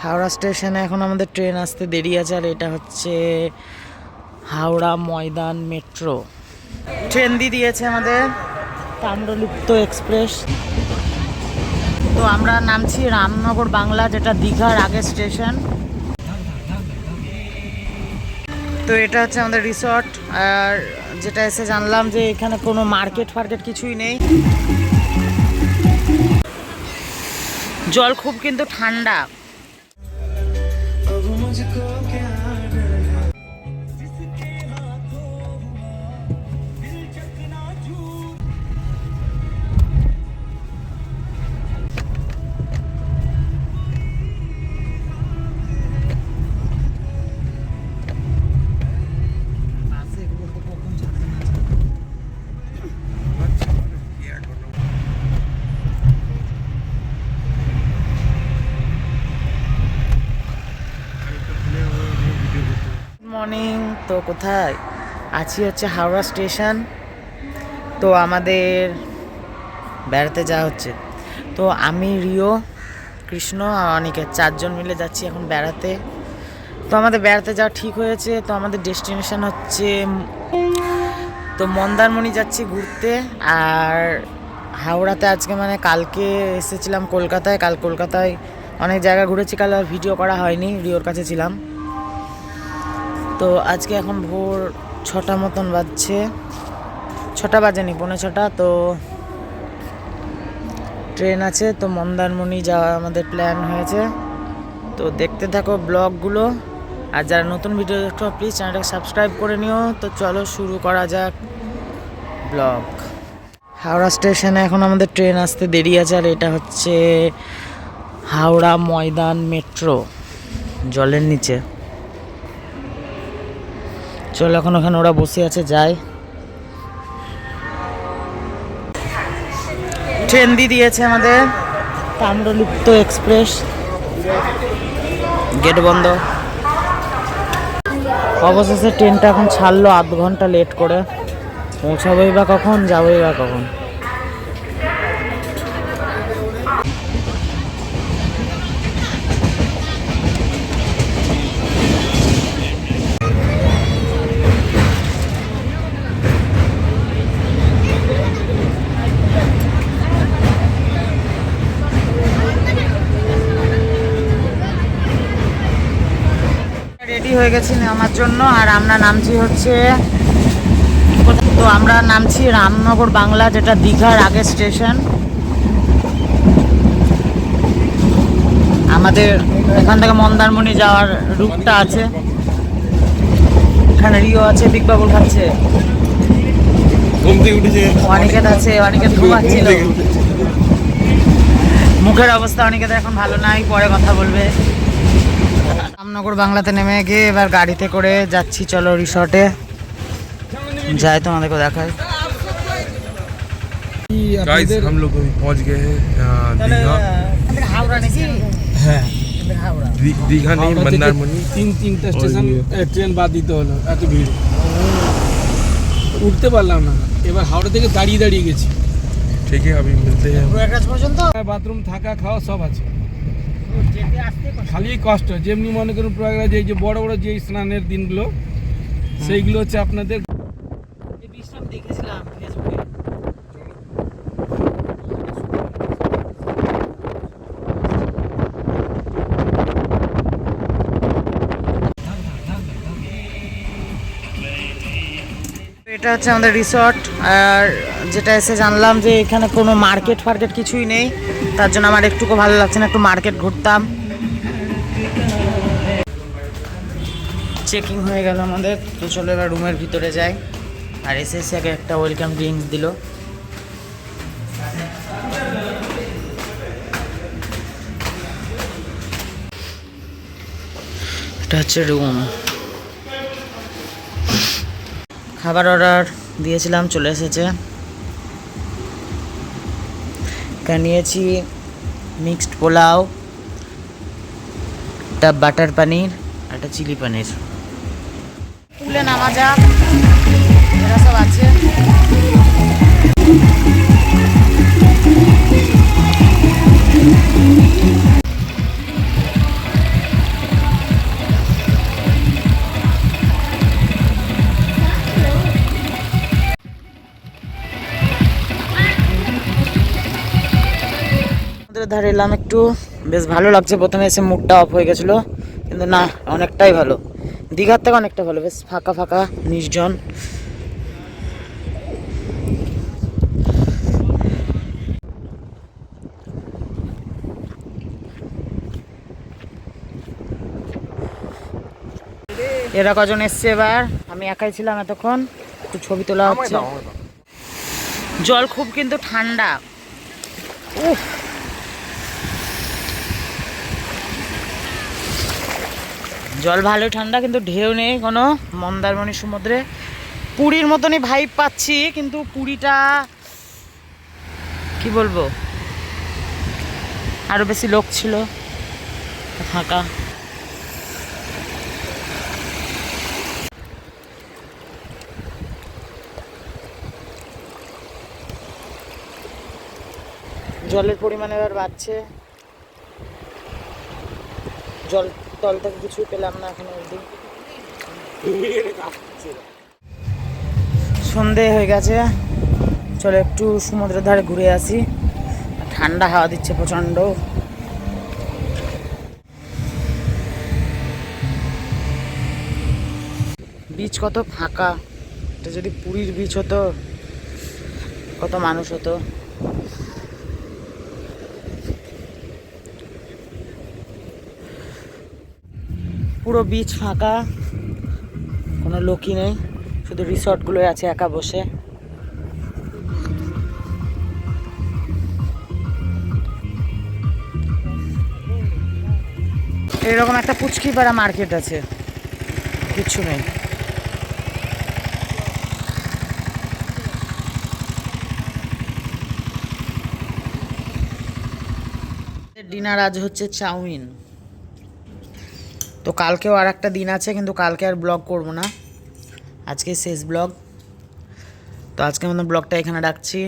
হাওড়া স্টেশনে এখন আমাদের ট্রেন আসতে দেরি আছে, আর এটা হচ্ছে হাওড়া ময়দান মেট্রো ট্রেন দিয়ে দিয়েছে আমাদের তাম্রলিপ্ত এক্সপ্রেস। তো আমরা নামছি রামনগর বাংলা, যেটা দীঘার আগের স্টেশন। তো এটা হচ্ছে আমাদের রিসর্ট, আর যেটা এসে জানলাম যে এখানে কোনো মার্কেট ফার্কেট কিছুই নেই। জল খুব কিন্তু ঠান্ডা। মর্নিং। তো কোথায় আছি হচ্ছে হাওড়া স্টেশন। তো আমাদের বেড়াতে যাওয়া হচ্ছে। তো আমি, রিও, কৃষ্ণ আর অনিকেত চারজন মিলে যাচ্ছি এখন বেড়াতে। তো আমাদের বেড়াতে যাওয়া ঠিক হয়েছে। তো আমাদের ডেস্টিনেশন হচ্ছে তো মন্দারমণি যাচ্ছি ঘুরতে। আর হাওড়াতে আজকে মানে কালকে এসেছিলাম কলকাতায়, কাল কলকাতায় অনেক জায়গা ঘুরেছি, কাল আর ভিডিও করা হয়নি, রিওর কাছে ছিলাম। তো আজকে এখন ভোর 6টা মতন বাজছে, 6টা বাজেনি, 5:45। তো ট্রেন আছে, তো মন্দারমণি যাওয়া আমাদের প্ল্যান হয়েছে। তো দেখতে থাকো ব্লগগুলো, আর যারা নতুন ভিডিও দেখো প্লিজ চ্যানেলটাকে সাবস্ক্রাইব করে নিও। তো চলো শুরু করা যাক ব্লগ। হাওড়া স্টেশনে এখন আমাদের ট্রেন আসতে দেরি আছে, আর এটা হচ্ছে হাওড়া ময়দান মেট্রো জলের নিচে। চলো এখন ওখানে ওরা বসে আছে, যাই। ট্রেন দিয়ে দিয়েছে আমাদের তাম্রলিপ্ত এক্সপ্রেস, গেট বন্ধ। অবশেষে ট্রেনটা এখন ছাড়লো, আধ ঘন্টা লেট করে। পৌঁছাবোই বা কখন, যাবোই বা কখন। রেডি হয়ে গেছি নামার জন্য, আর আমরা নামছি হচ্ছে, তো আমরা নামছি রামনগর বাংলা, যেটা দীঘার আগের স্টেশন। আমাদের এখান থেকে মন্দারমণি যাওয়ার রুটটা আছে। এখানে রিও আছে, বিগ বাবুল খাচ্ছে, অনিকেত আছে, অনিকেত ঘুমাচ্ছিল। মুখের অবস্থা অনিকেত এখন ভালো নাই, পরে কথা বলবে। রামনগর বাংলাতে নেমে গিয়ে এবার গাড়িতে করে যাচ্ছি, চলো রিসর্টে যাই, তোমাদেরকে দেখাই। गाइस हम लोग अभी पहुंच गए हैं दीघा। हावड़ा नाকি? হ্যাঁ হাওড়া दीघा नहीं मंदारमणि। তিনটা স্টেশন ট্রেন বাদ দিতে হলো, এত ভিড় উঠতে পারলাম না। এবার হাওড়া থেকে দাঁড়িয়ে দাঁড়িয়ে গেছি। ठीक है अभी मिलते हैं। প্রয়াগরাজ পর্যন্ত বাথরুম থাকা খাওয়া সব আছে, যেতে আসতে কষ্ট। খালি কষ্ট। যেমনি মনে করুন প্রয়াগরাজ এই যে বড় বড় যে স্নানের দিনগুলো, সেইগুলো হচ্ছে আপনাদের এই বৃষ্টি দেখেছিলাম ফেসবুকে। এটা হচ্ছে আমাদের রিসর্ট, আর যেটা এসে জানলাম যে এখানে কোনো মার্কেট ফার্কেট কিছুই নেই, তার জন্য আমার একটুকু ভালো লাগছে না, একটু মার্কেট ঘুরতাম। চেকিং হয়ে গেল আমাদের, তো চলো এবার রুমের ভিতরে যাই। আর এসে আগে একটা ওয়েলকাম ড্রিঙ্কস দিল। এটা হচ্ছে রুম। খাবার অর্ডার দিয়েছিলাম, চলে এসেছে। এখানে নিয়েছি মিক্সড পোলাও, একটা বাটার পনির, একটা চিলি পনির। তুলে নামা যাক, এরা সব আছে। সমুদ্রের ধারে এলাম একটু, বেশ ভালো লাগছে। প্রথমে এসে মুডটা অফ হয়ে গেছিলো, কিন্তু না, অনেকটাই ভালো, দীঘার থেকে অনেকটা ভালো। বেশ ফাঁকা ফাঁকা, নির্জন। এরা কজন এসছে এবার, আমি একাই ছিলাম এতক্ষণ। একটু ছবি তোলা হচ্ছে। জল খুব কিন্তু ঠান্ডা। উফ, জল ভালোই ঠান্ডা, কিন্তু ঢেউ নেই কোনো। মন্দারমণি সমুদ্রে পুরীর মতনই ভাইব পাচ্ছি, কিন্তু পুরীটা কি বলবো, আরো বেশি লোক ছিল, ফাঁকা। জলের পরিমাণ এবার বাড়ছে। জল তল থেকে কিছু পেলাম না এখনো অবধি। সন্ধে হয়ে গেছে, চলো একটু সমুদ্রের ধারে ঘুরে আসি। ঠান্ডা হাওয়া দিচ্ছে প্রচণ্ড। বিচ কত ফাঁকা, এটা যদি পুরীর বিচ হতো, কত মানুষ হতো। পুরো বিচ ফাঁকা, কোনো লোকই নেই, শুধু রিসর্টগুলোই আছে একা বসে। এরকম একটা পুচকিপাড়া মার্কেট আছে, কিচ্ছু নেই। ডিনার আজ হচ্ছে চাউমিন। তো কালকেও আর একটা দিন আছে, কিন্তু কালকে আর ব্লগ করব না, আজকে শেষ ব্লগ। তো আজকে আমাদের ব্লগটা এখানে রাখছি।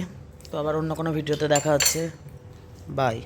তো আবার অন্য কোনো ভিডিওতে দেখা হচ্ছে। বাই।